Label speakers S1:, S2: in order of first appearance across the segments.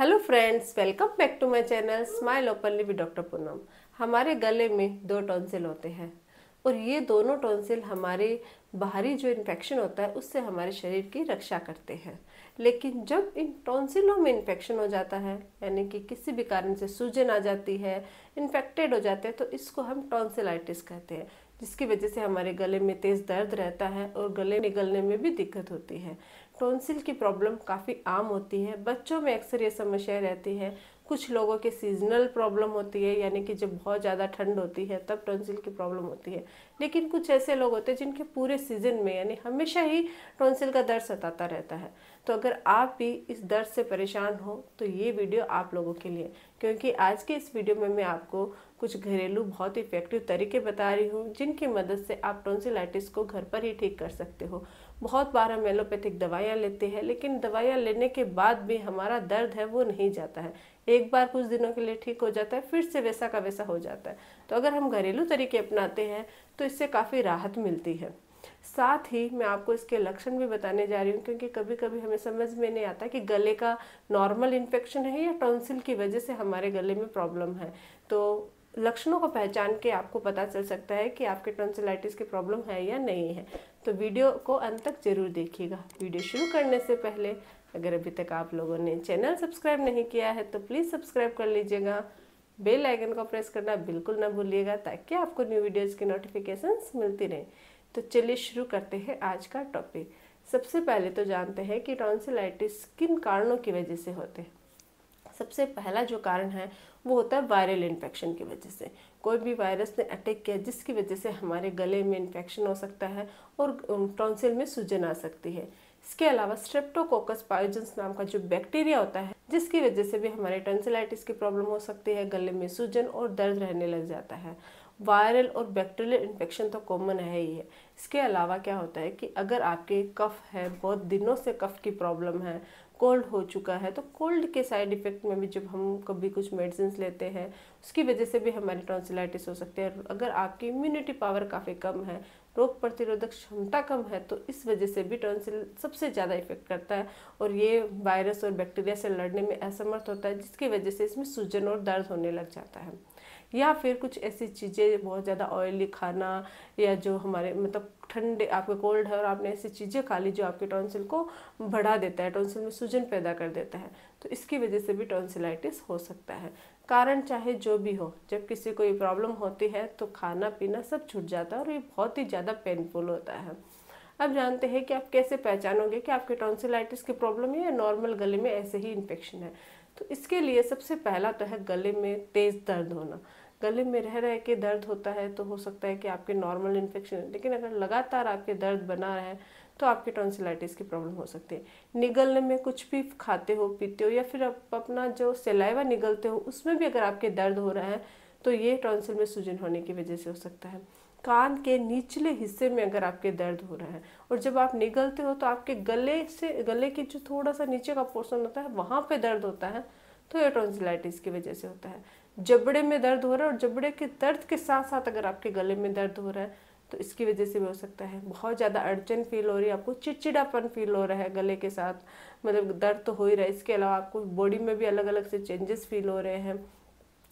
S1: Hello friends, welcome back to my channel smile openly with doctor Poonam. हमारे गले में दो टॉन्सिल होते हैं और ये दोनों टॉन्सिल हमारे बाहरी जो इन्फेक्शन होता है उससे हमारे शरीर की रक्षा करते हैं। लेकिन जब इन टॉन्सिलों में इन्फेक्शन हो जाता है, यानी कि किसी भी कारण से सूजन आ जाती है, इन्फेक्टेड हो जाते हैं, तो इसको हम टॉन्सिलाइटिस कहते हैं, जिसकी वजह से हमारे गले में तेज़ दर्द रहता है और गले निगलने में भी दिक्कत होती है। टॉन्सिल की प्रॉब्लम काफ़ी आम होती है, बच्चों में अक्सर ये समस्याएं रहती है। कुछ लोगों के सीजनल प्रॉब्लम होती है, यानी कि जब बहुत ज़्यादा ठंड होती है तब टॉन्सिल की प्रॉब्लम होती है। लेकिन कुछ ऐसे लोग होते हैं जिनके पूरे सीजन में यानी हमेशा ही टॉन्सिल का दर्द सताता रहता है। तो अगर आप भी इस दर्द से परेशान हो तो ये वीडियो आप लोगों के लिए, क्योंकि आज के इस वीडियो में मैं आपको कुछ घरेलू बहुत इफेक्टिव तरीके बता रही हूँ जिनकी मदद से आप टॉन्सिलाइटिस को घर पर ही ठीक कर सकते हो। बहुत बार हम एलोपैथिक दवाइयाँ लेते हैं, लेकिन दवाइयाँ लेने के बाद भी हमारा दर्द है वो नहीं जाता है। एक बार कुछ दिनों के लिए ठीक हो जाता है, फिर से वैसा का वैसा हो जाता है। तो अगर हम घरेलू तरीके अपनाते हैं तो इससे काफ़ी राहत मिलती है। साथ ही मैं आपको इसके लक्षण भी बताने जा रही हूँ, क्योंकि कभी कभी हमें समझ में नहीं आता कि गले का नॉर्मल इन्फेक्शन है या टॉन्सिल की वजह से हमारे गले में प्रॉब्लम है। तो लक्षणों को पहचान के आपको पता चल सकता है कि आपके टॉन्सिलाइटिस की प्रॉब्लम है या नहीं है। तो वीडियो को अंत तक जरूर देखिएगा। वीडियो शुरू करने से पहले अगर अभी तक आप लोगों ने चैनल सब्सक्राइब नहीं किया है तो प्लीज़ सब्सक्राइब कर लीजिएगा। बेल आइकन को प्रेस करना बिल्कुल ना भूलिएगा, ताकि आपको न्यू वीडियोज़ की नोटिफिकेशंस मिलती रहें। तो चलिए शुरू करते हैं आज का टॉपिक। सबसे पहले तो जानते हैं कि टॉन्सिलाइटिस किन कारणों की वजह से होते हैं। सबसे पहला जो कारण है वो होता है वायरल इन्फेक्शन की वजह से। कोई भी वायरस ने अटैक किया जिसकी वजह से हमारे गले में इन्फेक्शन हो सकता है और टॉन्सिल में सूजन आ सकती है। इसके अलावा स्ट्रेप्टोकोकस पायोजेंस नाम का जो बैक्टीरिया होता है, जिसकी वजह से भी हमारे टॉन्सिलाइटिस की प्रॉब्लम हो सकती है, गले में सूजन और दर्द रहने लग जाता है। वायरल और बैक्टीरियल इन्फेक्शन तो कॉमन है ही है। इसके अलावा क्या होता है कि अगर आपके कफ है, बहुत दिनों से कफ की प्रॉब्लम है, कोल्ड हो चुका है, तो कोल्ड के साइड इफेक्ट में भी जब हम कभी कुछ मेडिसिन लेते हैं उसकी वजह से भी हमारी टॉन्सिलाइटिस हो सकती है। अगर आपकी इम्यूनिटी पावर काफ़ी कम है, रोग प्रतिरोधक क्षमता कम है, तो इस वजह से भी टॉन्सिल सबसे ज़्यादा इफेक्ट करता है और ये वायरस और बैक्टीरिया से लड़ने में असमर्थ होता है, जिसकी वजह से इसमें सूजन और दर्द होने लग जाता है। या फिर कुछ ऐसी चीज़ें, बहुत ज़्यादा ऑयली खाना, या जो हमारे मतलब ठंडे, आपके कोल्ड है और आपने ऐसी चीज़ें खा ली जो आपके टॉन्सिल को बढ़ा देता है, टॉन्सिल में सूजन पैदा कर देता है, तो इसकी वजह से भी टॉन्सिलाइटिस हो सकता है। कारण चाहे जो भी हो, जब किसी को ये प्रॉब्लम होती है तो खाना पीना सब छूट जाता है और ये बहुत ही ज़्यादा पेनफुल होता है। अब जानते हैं कि आप कैसे पहचानोगे कि आपके टॉन्सिलाइटिस की प्रॉब्लम है या नॉर्मल गले में ऐसे ही इन्फेक्शन है। तो इसके लिए सबसे पहला तो है गले में तेज़ दर्द होना। गले में रह रह के दर्द होता है तो हो सकता है कि आपके नॉर्मल इन्फेक्शन है, लेकिन अगर लगातार आपके दर्द बना रहे तो आपके टॉन्सिलाइटिस की प्रॉब्लम हो सकती है। निगलने में, कुछ भी खाते हो पीते हो या फिर आप अपना जो सलाइवा निगलते हो उसमें भी अगर आपके दर्द हो रहा है तो ये टॉन्सिल में सूजन होने की वजह से हो सकता है। कान के निचले हिस्से में अगर आपके दर्द हो रहा है और जब आप निगलते हो तो आपके गले की जो थोड़ा सा नीचे का पोर्शन होता है वहाँ पे दर्द होता है, तो ये टॉन्सिलाइटिस की वजह से होता है। जबड़े में दर्द हो रहा है और जबड़े के दर्द के साथ साथ अगर आपके गले में दर्द हो रहा है तो इसकी वजह से भी हो सकता है। बहुत ज़्यादा अड़चन फील हो रही है, आपको चिड़चिड़ापन फील हो रहा है गले के साथ, मतलब दर्द तो हो ही रहा है, इसके अलावा आपको बॉडी में भी अलग अलग से चेंजेस फील हो रहे हैं,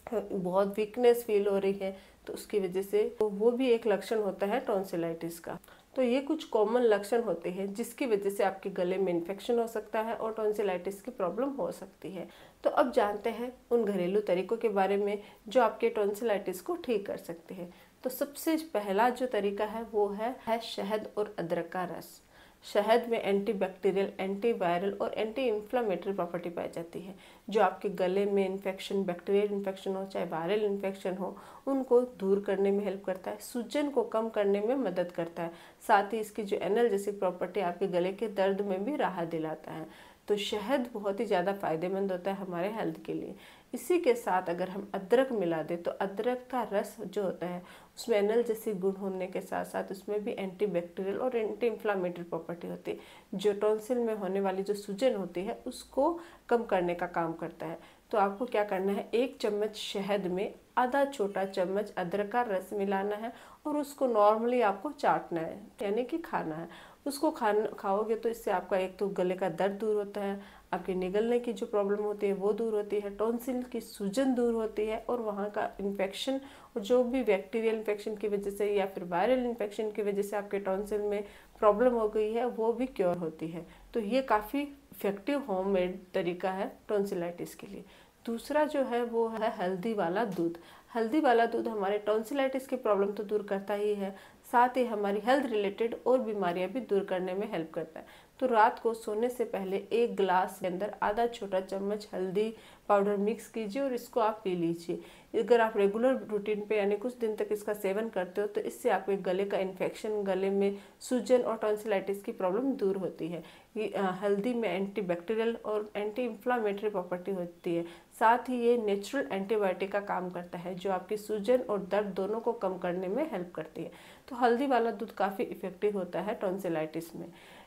S1: बहुत वीकनेस फील हो रही है, तो उसकी वजह से तो वो भी एक लक्षण होता है टॉन्सिलाइटिस का। तो ये कुछ कॉमन लक्षण होते हैं जिसकी वजह से आपके गले में इन्फेक्शन हो सकता है और टॉन्सिलाइटिस की प्रॉब्लम हो सकती है। तो अब जानते हैं उन घरेलू तरीकों के बारे में जो आपके टॉन्सिलाइटिस को ठीक कर सकते हैं। तो सबसे पहला जो तरीका है वो है शहद और अदरक का रस। शहद में एंटीबैक्टीरियल, एंटीवायरल और एंटी इन्फ्लामेटरी प्रॉपर्टी पाई जाती है, जो आपके गले में इन्फेक्शन, बैक्टीरियल इन्फेक्शन हो चाहे वायरल इन्फेक्शन हो, उनको दूर करने में हेल्प करता है, सूजन को कम करने में मदद करता है। साथ ही इसकी जो एनाल्जेसिक प्रॉपर्टी आपके गले के दर्द में भी राहत दिलाता है। तो शहद बहुत ही ज़्यादा फायदेमंद होता है हमारे हेल्थ के लिए। इसी के साथ अगर हम अदरक मिला दें तो अदरक का रस जो होता है उसमें एनाल्जेसिक गुण होने के साथ साथ उसमें भी एंटीबैक्टीरियल और एंटी इन्फ्लामेटरी प्रॉपर्टी होती है, जो टॉन्सिल में होने वाली जो सूजन होती है उसको कम करने का काम करता है। तो आपको क्या करना है, 1 चम्मच शहद में आधा छोटा चम्मच अदरक का रस मिलाना है और उसको नॉर्मली आपको चाटना है, यानी कि खाना है। उसको खाओगे तो इससे आपका एक तो गले का दर्द दूर होता है, आपके निगलने की जो प्रॉब्लम होती है वो दूर होती है, टॉन्सिल की सूजन दूर होती है और वहाँ का इन्फेक्शन और जो भी बैक्टीरियल इन्फेक्शन की वजह से या फिर वायरल इन्फेक्शन की वजह से आपके टॉन्सिल में प्रॉब्लम हो गई है वो भी क्योर होती है। तो ये काफ़ी इफेक्टिव होममेड तरीका है टॉन्सिलाइटिस के लिए। दूसरा जो है वो है हल्दी वाला दूध। हल्दी वाला दूध हमारे टॉन्सिलाइटिस की प्रॉब्लम तो दूर करता ही है, साथ ही हमारी हेल्थ रिलेटेड और बीमारियां भी दूर करने में हेल्प करता है। तो रात को सोने से पहले 1 गिलास के अंदर आधा छोटा चम्मच हल्दी पाउडर मिक्स कीजिए और इसको आप पी लीजिए। अगर आप रेगुलर रूटीन पे यानी कुछ दिन तक इसका सेवन करते हो तो इससे आपके गले का इन्फेक्शन, गले में सूजन और टॉन्सिलाइटिस की प्रॉब्लम दूर होती है। ये हल्दी में एंटीबैक्टीरियल और एंटी इन्फ्लामेटरी प्रॉपर्टी होती है, साथ ही ये नेचुरल एंटीबायोटिक का काम करता है जो आपकी सूजन और दर्द दोनों को कम करने में हेल्प करती है। तो हल्दी वाला दूध काफ़ी इफेक्टिव होता है टॉन्सिलाइटिस में।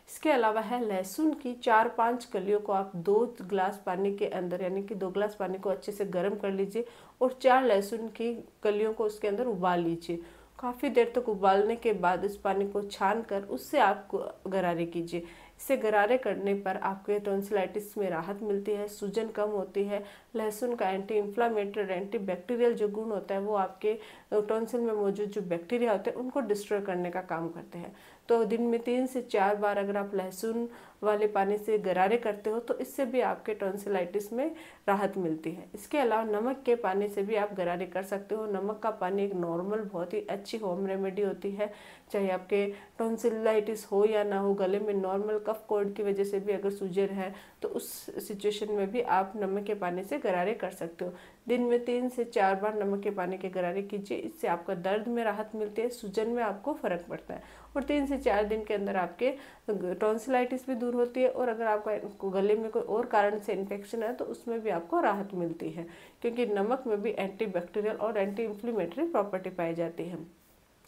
S1: इसके अलावा है लहसुन की 4-5 कलियों को आप 2 गिलास पानी के अंदर यानी कि 2 गिलास पानी को अच्छे से गर्म कर लीजिए और 4 लहसुन की कलियों को उसके अंदर उबाल लीजिए। काफ़ी देर तक उबालने के बाद इस पानी को छान कर उससे आप गरारे कीजिए। इससे गरारे करने पर आपके टॉन्सिलाइटिस में राहत मिलती है, सूजन कम होती है। लहसुन का एंटी इन्फ्लामेटरी और एंटी बैक्टीरियल जो गुण होता है वो आपके टॉन्सिल में मौजूद जो बैक्टीरिया होते हैं उनको डिस्ट्रॉय करने का काम करते हैं। तो दिन में 3 से 4 बार अगर आप लहसुन वाले पानी से गरारे करते हो तो इससे भी आपके टॉन्सिलाइटिस में राहत मिलती है। इसके अलावा नमक के पानी से भी आप गरारे कर सकते हो। नमक का पानी एक नॉर्मल बहुत ही अच्छी होम रेमेडी होती है, चाहे आपके टॉन्सिलाइटिस हो या ना हो। गले में नॉर्मल कफ कोल्ड की वजह से भी अगर सूजन है तो उस सिचुएशन में भी आप नमक के पानी से गरारे कर सकते हो। दिन में 3 से 4 बार नमक के पानी के गरारे कीजिए, इससे आपका दर्द में राहत मिलती है, सूजन में आपको फर्क पड़ता है और 3 से 4 दिन के अंदर आपके टॉन्सिलाइटिस भी दूर होती है। और अगर आपका गले में कोई और कारण से इन्फेक्शन है तो उसमें भी आपको राहत मिलती है, क्योंकि नमक में भी एंटीबैक्टीरियल और एंटी इन्फ्लेमेटरी प्रॉपर्टी पाई जाती है।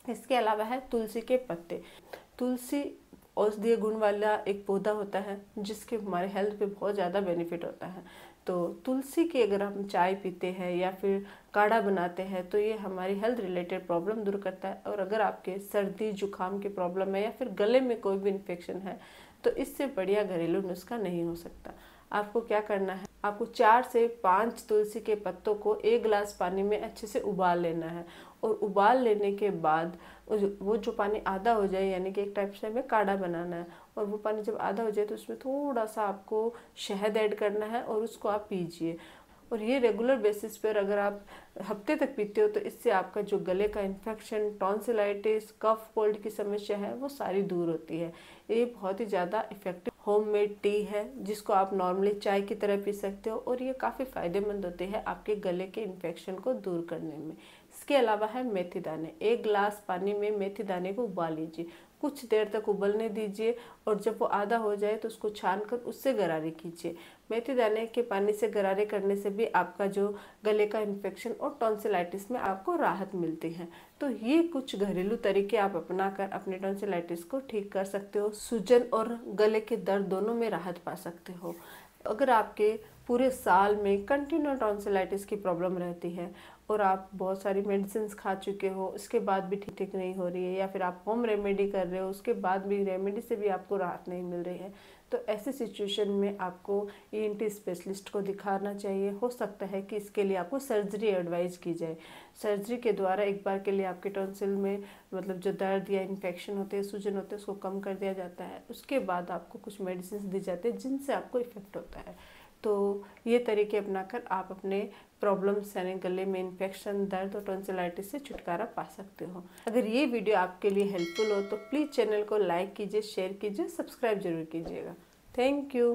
S1: इसके अलावा है तुलसी के पत्ते। तुलसी औषधीय गुण वाला एक पौधा होता है जिसके हमारे हेल्थ पे बहुत ज़्यादा बेनिफिट होता है। तो तुलसी की अगर हम चाय पीते हैं या फिर काढ़ा बनाते हैं तो ये हमारी हेल्थ रिलेटेड प्रॉब्लम दूर करता है। और अगर आपके सर्दी जुकाम की प्रॉब्लम है या फिर गले में कोई भी इन्फेक्शन है तो इससे बढ़िया घरेलू नुस्खा नहीं हो सकता। आपको क्या करना है, आपको 4 से 5 तुलसी के पत्तों को 1 गिलास पानी में अच्छे से उबाल लेना है और उबाल लेने के बाद वो जो पानी आधा हो जाए यानी कि एक टाइप से हमें काढ़ा बनाना है और वो पानी जब आधा हो जाए तो उसमें थोड़ा सा आपको शहद ऐड करना है और उसको आप पीजिए। और ये रेगुलर बेसिस पर अगर आप हफ्ते तक पीते हो तो इससे आपका जो गले का इन्फेक्शन, टॉन्सिलाइटिस, कफ कोल्ड की समस्या है वो सारी दूर होती है। ये बहुत ही ज़्यादा इफेक्टिव होममेड टी है जिसको आप नॉर्मली चाय की तरह पी सकते हो और ये काफ़ी फ़ायदेमंद होते हैं आपके गले के इन्फेक्शन को दूर करने में। इसके अलावा है मेथी दाने। 1 गिलास पानी में मेथी दाने को उबाल लीजिए, कुछ देर तक उबलने दीजिए और जब वो आधा हो जाए तो उसको छान कर उससे गरारे कीजिए। मेथी दाने के पानी से गरारे करने से भी आपका जो गले का इन्फेक्शन और टॉन्सिलाइटिस में आपको राहत मिलती है। तो ये कुछ घरेलू तरीके आप अपनाकर अपने टॉन्सिलाइटिस को ठीक कर सकते हो, सूजन और गले के दर्द दोनों में राहत पा सकते हो। अगर आपके पूरे साल में कंटिन्यू टॉन्सिलाइटिस की प्रॉब्लम रहती है और आप बहुत सारी मेडिसिन खा चुके हो उसके बाद भी ठीक नहीं हो रही है या फिर आप होम रेमेडी कर रहे हो उसके बाद भी रेमेडी से भी आपको राहत नहीं मिल रही है, तो ऐसे सिचुएशन में आपको ईएनटी स्पेशलिस्ट को दिखाना चाहिए। हो सकता है कि इसके लिए आपको सर्जरी एडवाइस की जाए। सर्जरी के द्वारा एक बार के लिए आपके टॉन्सिल में मतलब जो दर्द या इन्फेक्शन होते हैं, सूजन होते हैं, उसको कम कर दिया जाता है। उसके बाद आपको कुछ मेडिसिन दी जाती है जिनसे आपको इफेक्ट होता है। तो ये तरीके अपनाकर आप अपने प्रॉब्लम्स यानी गले में इन्फेक्शन, दर्द और टॉन्सिलाइटिस से छुटकारा पा सकते हो। अगर ये वीडियो आपके लिए हेल्पफुल हो तो प्लीज़ चैनल को लाइक कीजिए, शेयर कीजिए, सब्सक्राइब जरूर कीजिएगा। Thank you.